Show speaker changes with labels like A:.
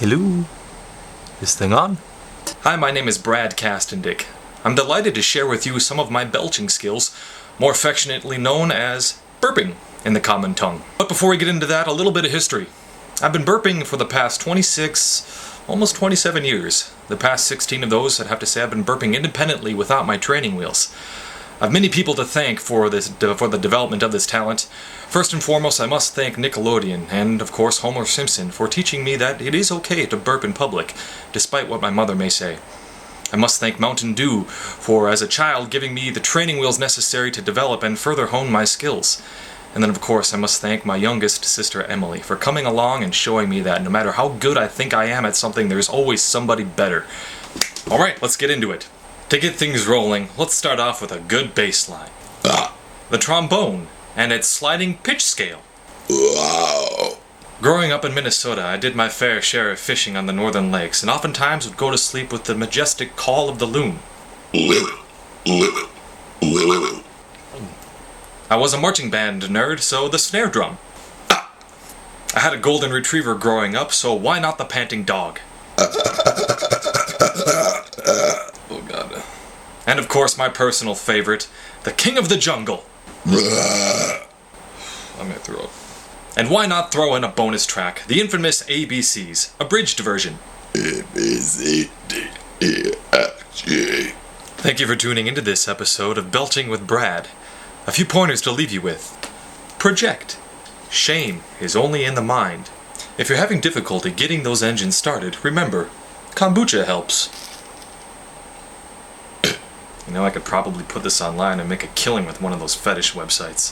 A: Hello? This thing on?
B: Hi, my name is Brad Castendick. I'm delighted to share with you some of my belching skills, more affectionately known as burping in the common tongue. But before we get into that, a little bit of history. I've been burping for the past 26, almost 27 years. The past 16 of those, I'd have to say I've been burping independently without my training wheels. I've many people to thank for the development of this talent. First and foremost, I must thank Nickelodeon and, of course, Homer Simpson for teaching me that it is okay to burp in public, despite what my mother may say. I must thank Mountain Dew for, as a child, giving me the training wheels necessary to develop and further hone my skills. And then, of course, I must thank my youngest sister, Emily, for coming along and showing me that no matter how good I think I am at something, there's always somebody better. Alright, let's get into it. To get things rolling, let's start off with a good bass line. The trombone and its sliding pitch scale.
C: Wow.
B: Growing up in Minnesota, I did my fair share of fishing on the northern lakes, and oftentimes would go to sleep with the majestic call of the loon. I was a marching band nerd, so the snare drum. I had a golden retriever growing up, so why not the panting dog? Oh god. And of course my personal favorite, the king of the jungle. I may throw up. And why not throw in a bonus track, the infamous ABCs, abridged version.
C: A-B-C-D-E-F-G.
B: Thank you for tuning into this episode of Belching with Brad. A few pointers to leave you with. Project. Shame is only in the mind. If you're having difficulty getting those engines started, remember, kombucha helps. You know, I could probably put this online and make a killing with one of those fetish websites.